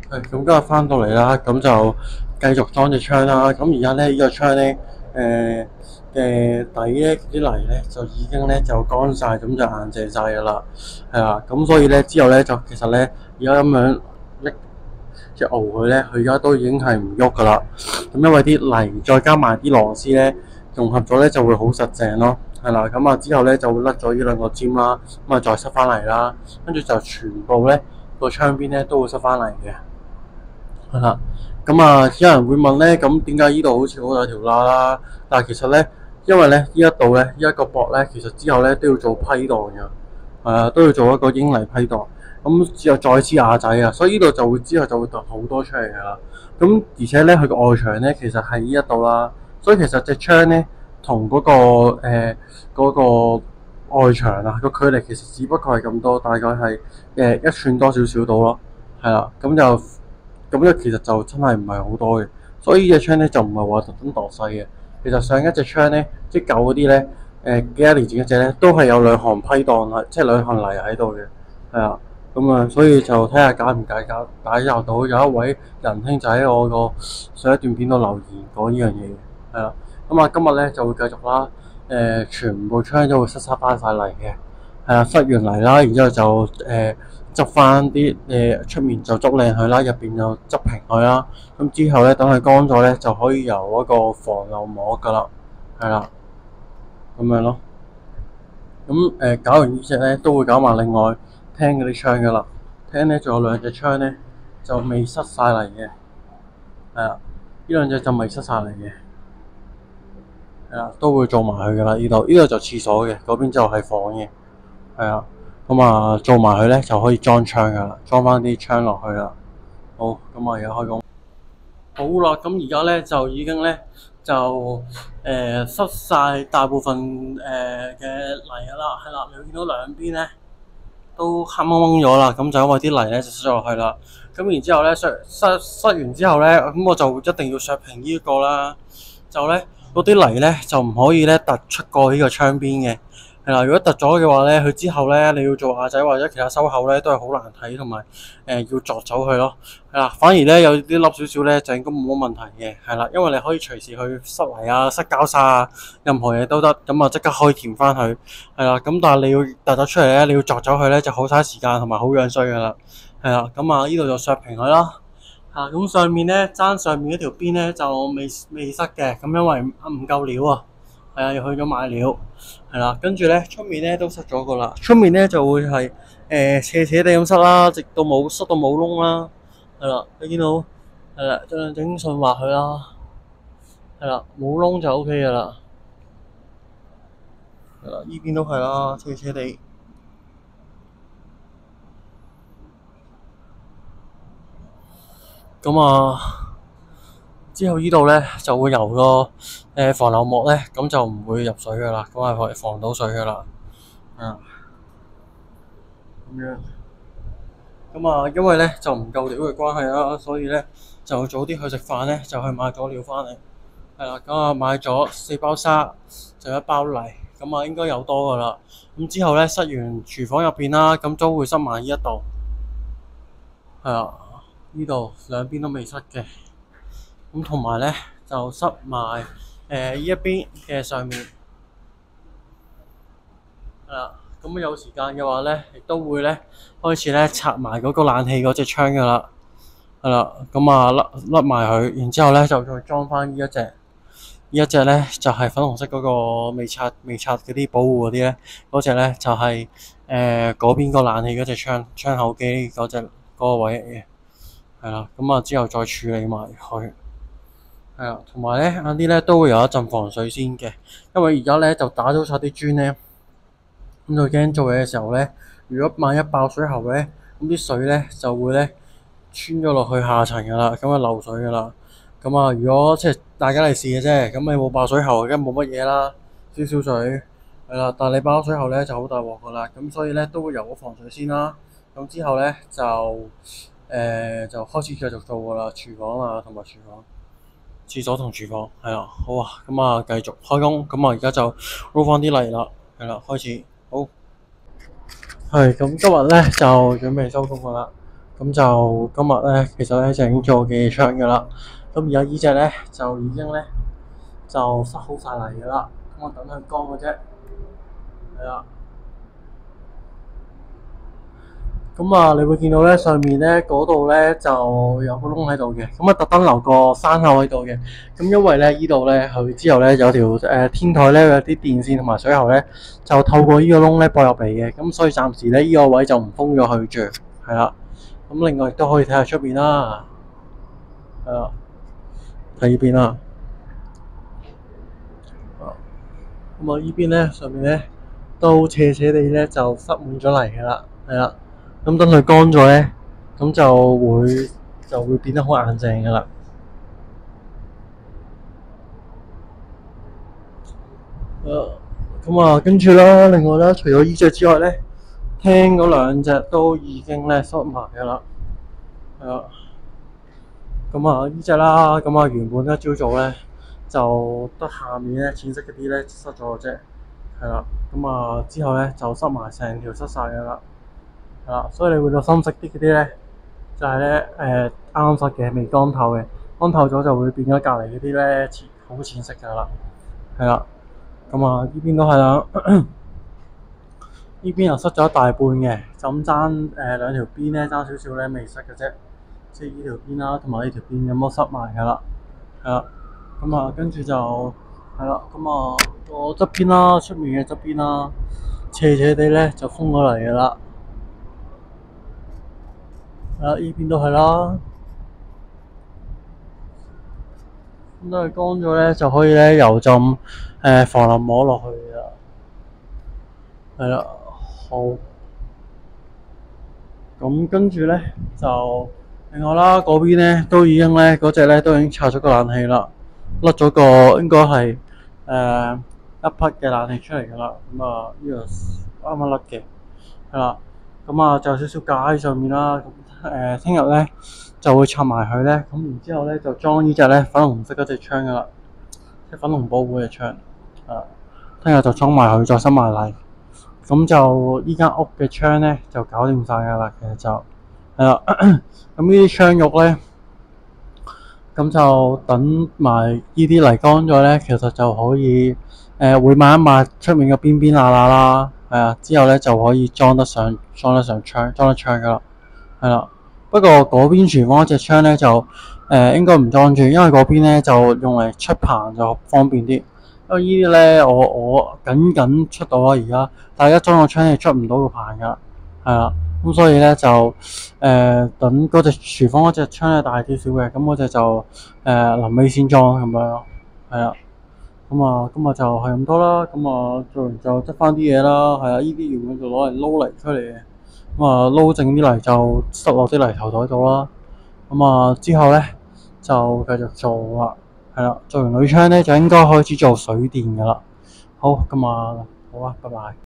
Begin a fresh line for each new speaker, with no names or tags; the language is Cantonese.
係咁，今日翻到嚟啦，咁就繼續裝隻窗啦。咁而家咧呢個窗咧，嘅底咧啲泥咧就已經咧就乾晒，咁就硬淨晒噶啦。係啦，咁所以咧之後咧就其實咧而家咁樣一隻熬佢咧，佢而家都已經係唔喐噶啦。咁因為啲泥再加埋啲螺絲咧融合咗咧就會好實淨咯。係啦，咁之後咧就會甩咗呢兩個尖啦，再塞翻嚟啦，跟住就全部咧個窗邊咧都會塞翻嚟嘅。係啦，有人會問咧，咁點解呢度好似好有條罅啦？但係其實咧，因為咧呢一度咧呢一個膊咧，其實之後咧都要做批盪嘅，都要做一個英泥批盪，咁之後再黐瓦仔啊，所以呢度之後就會凸好多出嚟噶啦。咁而且咧佢個外牆咧其實係呢一度啦，所以其實隻窗咧同嗰個外牆個距離其實只不過係咁多，大概係一寸多少少到咯，係啦，咁其實就真係唔係好多嘅，所以呢隻窗咧就唔係話特登度細嘅。其實上一隻窗咧，即係舊嗰啲咧，幾多年前嗰隻咧，都係有兩行批盪啊，即係兩行泥喺度嘅，係啊。所以就睇下解唔解解答到。有一位仁兄就喺我個上一段片度留言講呢樣嘢嘅，係啦。今日咧就會繼續啦，全部窗都會塞翻晒泥嘅，係啊，塞完泥啦，然之後就執翻啲出面就捉靚佢啦，入邊就執平佢啦。咁之後咧，等佢乾咗咧，就可以油一個防漏膜噶啦，係啦，咁樣咯。搞完呢隻咧，都會搞埋另外廳嗰啲窗噶啦。廳咧仲有兩隻窗咧，就未塞晒嚟嘅，係啦，呢兩隻就未塞晒嚟嘅，係啦，都會做埋佢噶啦。呢度就廁所嘅，嗰邊就係房嘅，係啊。做埋佢咧就可以裝窗噶啦，裝翻啲窗落去啦。好，而家開工。好啦，咁而家咧就已經咧就塞晒大部分嘅泥啦，係啦，你會見到兩邊咧都黑蒙蒙咗啦，咁就因為啲泥咧就塞咗落去啦。咁然之後咧塞完之後咧，咁我就一定要削平呢一個啦。就咧嗰啲泥咧就唔可以咧突出過呢個窗邊嘅。係啦，如果突咗嘅話咧，佢之後咧你要做瓦仔或者其他收口咧，都係好難睇，同埋要鑿走佢咯。係啦，反而咧有啲凹少少咧就應該冇乜問題嘅。係啦，因為你可以隨時去塞泥啊、塞膠沙啊，任何嘢都得。即刻可以填翻佢。係啦，但係你要突咗出嚟咧，你要鑿走佢咧就好嘥時間同埋好樣衰噶啦。係啦，呢度就削平佢啦。咁上面咧爭上面嗰條邊咧就未塞嘅，咁因為唔夠料啊。係啊，又去咗買料，係啦，跟住咧出面咧都塞咗個啦，出面咧就會係斜斜地咁塞啦，直到塞到冇窿啦，係啦，你見到係啦，盡量整順滑佢啦，係啦，冇窿就 OK 噶啦，係啦，呢邊都係啦，斜斜地，之後呢度咧就會由個防漏膜咧，咁就唔會入水噶啦，咁係防到水噶啦，咁樣。因為咧就唔夠料嘅關係啦，所以咧就早啲去食飯咧，就去買咗料翻嚟。係啦，買咗4包沙，就1包泥，應該有多噶啦。咁之後咧塞完廚房入邊啦，咁都會塞埋呢一度。係啊，呢度兩邊都未塞嘅。咁同埋咧就塞埋呢一邊嘅上面。係啦。咁有時間嘅話咧，亦都會咧開始咧拆埋嗰個冷氣嗰隻窗噶啦，係啦，甩埋佢，然之後咧就再裝翻呢一隻咧就係粉紅色嗰個未拆嗰啲保護嗰啲咧，嗰隻咧就係嗰邊個冷氣嗰隻窗口機嗰個位嚟嘅，係啦，之後再處理埋佢，係啦，同埋咧啲咧都會有一陣防水先嘅，因為而家咧就打咗晒啲磚咧。咁就驚做嘢嘅時候咧，如果萬一爆水喉咧，咁啲水咧就會咧穿咗落去下層噶啦，漏水噶啦。如果即係大家嚟試嘅啫，咁你冇爆水喉，梗冇乜嘢啦，少少水係啦。但係你爆水喉咧就好大鑊噶啦，咁所以咧都會油咗防水先啦。咁之後咧就開始繼續做噶啦，廚房啊同埋廁所同廚房係啦。好啊，繼續開工。而家就撈翻啲泥啦，係啦，開始。好，係咁今日咧就準備收工噶啦。咁就今日咧，其實咧就已經做幾槍㗎啦。咁而家呢隻咧就已經咧就塞好晒嚟㗎啦。咁我等佢乾嘅啫。係啦。咁啊，你會見到咧上面咧嗰度咧就有個窿喺度嘅。咁啊，特登留個山口喺度嘅。咁因為咧呢度咧佢之後咧有條天台咧有啲電線同埋水喉咧就透過呢個窿咧駁入嚟嘅。咁所以暫時咧呢個位就唔封咗佢住。係啦。咁另外亦都可以睇下出邊啦。係啦。睇呢邊啦。咁啊，呢邊咧上面咧都斜斜地咧就塞滿咗泥㗎啦。係啦。咁等佢乾咗咧，咁就會變得好硬淨㗎啦。咁啊，跟住啦，另外啦，除咗呢隻之外咧，廳嗰兩隻都已經咧塞埋㗎啦。係啊。咁啊，呢隻啦，咁啊原本一朝早咧就得下面咧淺色嗰啲咧塞咗啫。係啦。咁啊之後咧就塞埋成條塞晒㗎啦。係啦，所以你會到深色啲嗰啲咧，就係咧啱啱塞嘅，未乾透嘅，乾透咗就會變咗隔離嗰啲咧好淺色㗎啦。係啦。咁啊呢邊都係啦，呢邊又塞咗一大半嘅，就咁爭兩條邊咧爭少少咧未塞嘅啫，即係呢條邊啦，同埋呢條邊咁都塞埋㗎啦。係啦。咁啊跟住就係啦，咁啊個側邊啦，出面嘅側邊啦，斜斜地咧就封咗嚟㗎啦。呢邊都係啦。咁等佢乾咗咧，就可以咧油浸防淋膜落去啦。係啦。好。咁跟住咧就另外啦，嗰邊咧都已經咧嗰隻咧都已經拆咗個冷氣啦，甩咗個應該係一匹嘅冷氣出嚟㗎啦。咁啊呢個啱啱甩嘅。係啦。咁啊就有少少架喺上面啦。咁聽日咧就會拆埋佢咧，咁然之後咧就裝呢隻咧粉紅色嗰隻窗㗎啦，即係粉紅保護嘅窗。聽日就裝埋佢，再塞埋嚟，咁就呢間屋嘅窗咧就搞掂晒㗎啦。其實就係啦。咁呢啲窗肉咧，咁就等埋呢啲泥乾咗咧，其實就可以會抹一抹出面嘅邊邊罅罅啦。係啊，之後咧就可以裝得上窗，裝得窗㗎啦。係啦。不過嗰邊廚房嗰隻窗咧就應該唔裝住，因為嗰邊咧就用嚟出棚就方便啲。因為呢啲咧我緊出到啊而家，但係一裝個窗係出唔到個棚㗎。係啦。咁所以咧就等嗰隻廚房嗰隻窗係大啲少嘅，咁嗰隻就臨尾先裝咁樣咯。係啦。咁啊今日就係咁多啦。咁啊做完就執翻啲嘢啦。係啊，呢啲原本就攞嚟撈泥出嚟嘅。咁啊撈剩啲泥就塞落啲泥頭袋度啦。咁啊之後咧就繼續做啦。係啦，做完鋁窗咧就應該開始做水電㗎啦。好，咁啊好啊，拜拜。